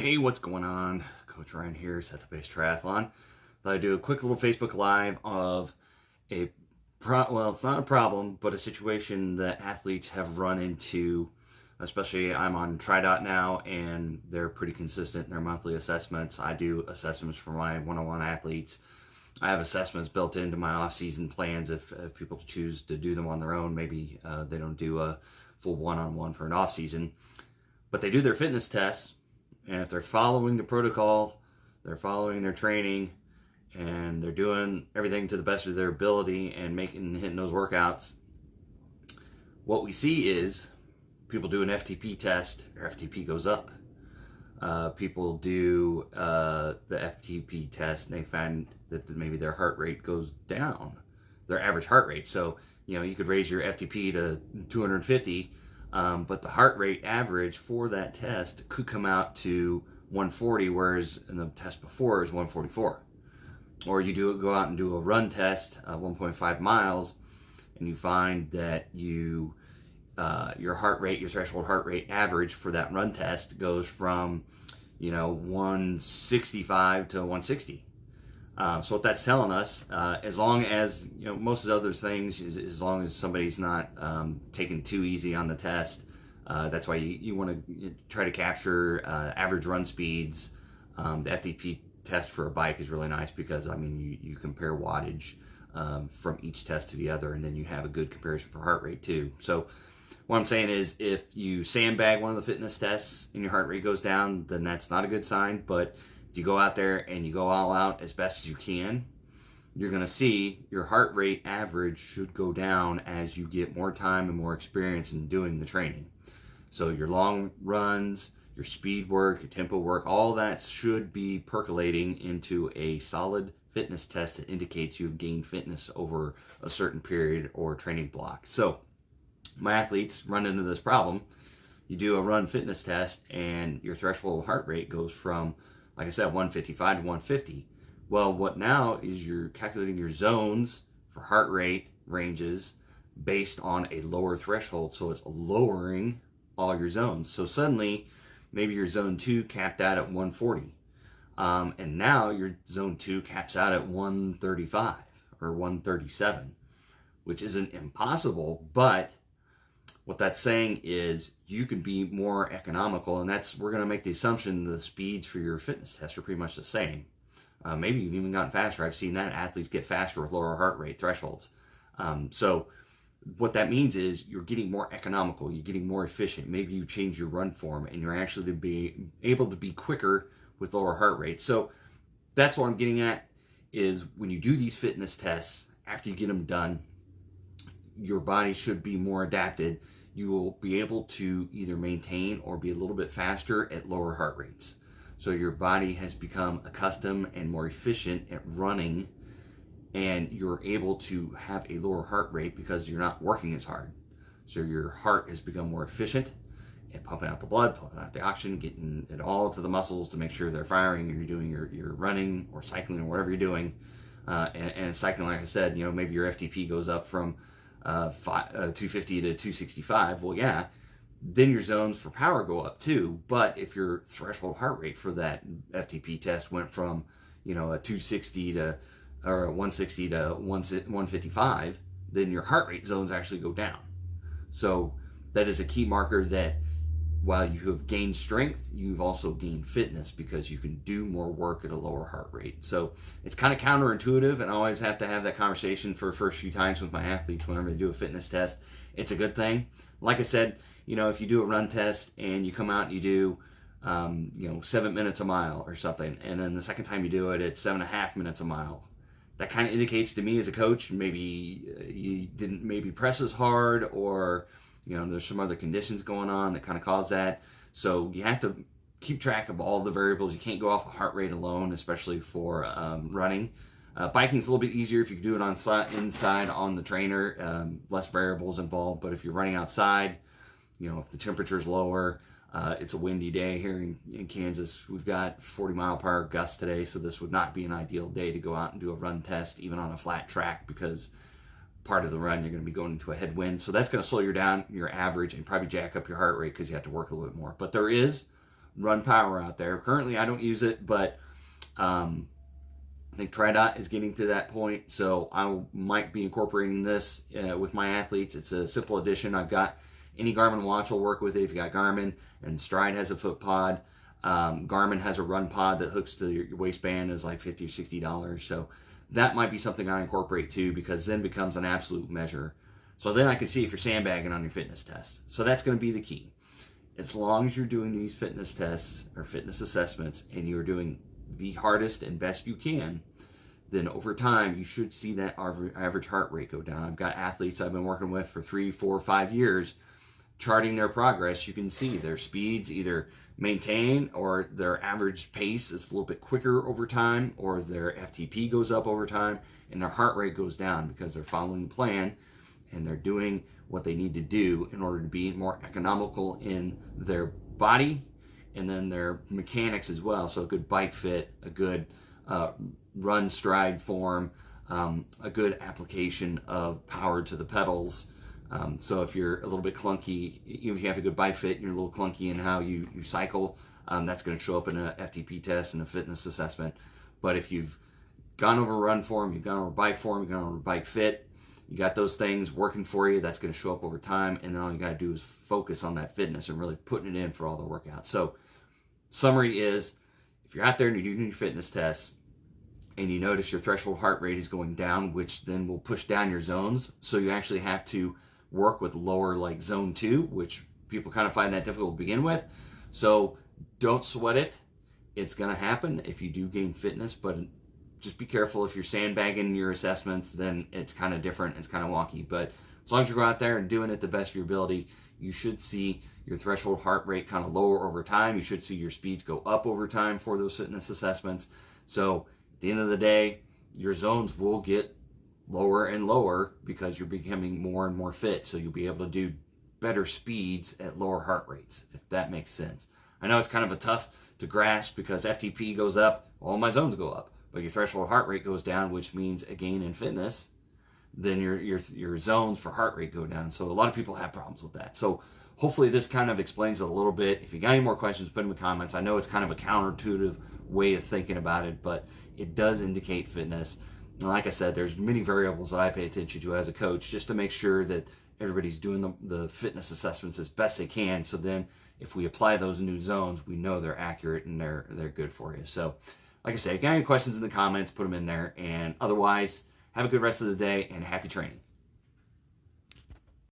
Hey, what's going on? Coach Ryan here, Set the Pace Triathlon. Thought I'd do a quick little Facebook Live of well, it's not a problem, but a situation that athletes have run into. Especially, I'm on Tri now, and they're pretty consistent in their monthly assessments. I do assessments for my one-on-one athletes. I have assessments built into my off-season plans if people choose to do them on their own. Maybe they don't do a full one-on-one for an off-season, but they do their fitness tests. And if they're following the protocol, they're following their training, and they're doing everything to the best of their ability and hitting those workouts, what we see is people do an FTP test, their FTP goes up. People do the FTP test, and they find that maybe their heart rate goes down, their average heart rate. So, you could raise your FTP to 250, but the heart rate average for that test could come out to 140, whereas in the test before is 144. Or you go out and do a run test, 1.5 miles, and you find that your heart rate, your threshold heart rate average for that run test goes from 165 to 160. So what that's telling us, as long as most of the other things, as long as somebody's not taking too easy on the test, that's why you want to try to capture average run speeds. The FTP test for a bike is really nice because you compare wattage from each test to the other, and then you have a good comparison for heart rate too. So what I'm saying is, if you sandbag one of the fitness tests and your heart rate goes down, then that's not a good sign. But if you go out there and you go all out as best as you can, you're going to see your heart rate average should go down as you get more time and more experience in doing the training. So your long runs, your speed work, your tempo work, all that should be percolating into a solid fitness test that indicates you've gained fitness over a certain period or training block. So my athletes run into this problem. You do a run fitness test and your threshold heart rate goes from, like I said, 155 to 150. Well, what now is you're calculating your zones for heart rate ranges based on a lower threshold. So it's lowering all your zones. So suddenly, maybe your zone 2 capped out at 140. And now your zone 2 caps out at 135 or 137, which isn't impossible, but what that's saying is you can be more economical, and we're going to make the assumption the speeds for your fitness test are pretty much the same. Maybe you've even gotten faster. I've seen that athletes get faster with lower heart rate thresholds. So what that means is you're getting more economical, you're getting more efficient. Maybe you change your run form, and you're actually to be able to be quicker with lower heart rate. So that's what I'm getting at, is when you do these fitness tests, after you get them done, your body should be more adapted. You will be able to either maintain or be a little bit faster at lower heart rates. So your body has become accustomed and more efficient at running, and you're able to have a lower heart rate because you're not working as hard. So your heart has become more efficient at pumping out the blood, pumping out the oxygen, getting it all to the muscles to make sure they're firing, and you're doing your running or cycling or whatever you're doing. And cycling, like I said, maybe your FTP goes up from 250 to 265. Well, yeah, then your zones for power go up too. But if your threshold heart rate for that FTP test went from a 260 to or 160 to 155, then your heart rate zones actually go down. So that is a key marker that while you have gained strength, you've also gained fitness because you can do more work at a lower heart rate. So it's kind of counterintuitive, and I always have to have that conversation for the first few times with my athletes whenever they do a fitness test. It's a good thing. Like I said, if you do a run test and you come out and you do 7 minutes a mile or something, and then the second time you do it, it's 7.5 minutes a mile. That kind of indicates to me as a coach, maybe you didn't maybe press as hard, or there's some other conditions going on that kind of cause that. So you have to keep track of all the variables. You can't go off of heart rate alone, especially for running. Biking's a little bit easier if you do it inside on the trainer, less variables involved. But if you're running outside, if the temperature's lower, it's a windy day here in Kansas. We've got 40-mile-per-hour gusts today, so this would not be an ideal day to go out and do a run test, even on a flat track, because part of the run you're going to be going into a headwind. So that's going to slow you down your average and probably jack up your heart rate because you have to work a little bit more. But there is Run Power out there. Currently, I don't use it, but I think TriDot is getting to that point, so I might be incorporating this with my athletes. It's a simple addition. I've got any Garmin watch will work with it. If you got Garmin, and Stride has a foot pod. Garmin has a run pod that hooks to your waistband, is like $50 or $60. So that might be something I incorporate too, because then it becomes an absolute measure. So then I can see if you're sandbagging on your fitness test. So that's going to be the key. As long as you're doing these fitness tests or fitness assessments and you're doing the hardest and best you can, then over time you should see that average heart rate go down. I've got athletes I've been working with for 3, 4, 5 years, charting their progress. You can see their speeds either maintain, or their average pace is a little bit quicker over time, or their FTP goes up over time, and their heart rate goes down because they're following the plan and they're doing what they need to do in order to be more economical in their body and then their mechanics as well. So a good bike fit, a good run stride form, a good application of power to the pedals. So if you're a little bit clunky, even if you have a good bike fit and you're a little clunky in how you cycle, that's going to show up in a FTP test and a fitness assessment. But if you've gone over run form, you've gone over bike form, you've gone over bike fit, you got those things working for you, that's going to show up over time, and then all you got to do is focus on that fitness and really putting it in for all the workouts. So summary is, if you're out there and you're doing your fitness tests and you notice your threshold heart rate is going down, which then will push down your zones, so you actually have to work with lower, like zone 2, which people kind of find that difficult to begin with. So don't sweat it. It's going to happen if you do gain fitness, but just be careful. If you're sandbagging your assessments, then it's kind of different. It's kind of wonky. But as long as you go out there and doing it the best of your ability, you should see your threshold heart rate kind of lower over time. You should see your speeds go up over time for those fitness assessments. So at the end of the day, your zones will get lower and lower because you're becoming more and more fit. So you'll be able to do better speeds at lower heart rates, if that makes sense. I know it's kind of a tough to grasp because FTP goes up, all my zones go up, but your threshold heart rate goes down, which means a gain in fitness. Then your zones for heart rate go down. So a lot of people have problems with that. So hopefully this kind of explains it a little bit. If you got any more questions, put them in the comments. I know it's kind of a counterintuitive way of thinking about it, but it does indicate fitness. And like I said, there's many variables that I pay attention to as a coach just to make sure that everybody's doing the fitness assessments as best they can. So then if we apply those new zones, we know they're accurate and they're good for you. So like I said, if you got any questions in the comments, put them in there. And otherwise, have a good rest of the day and happy training.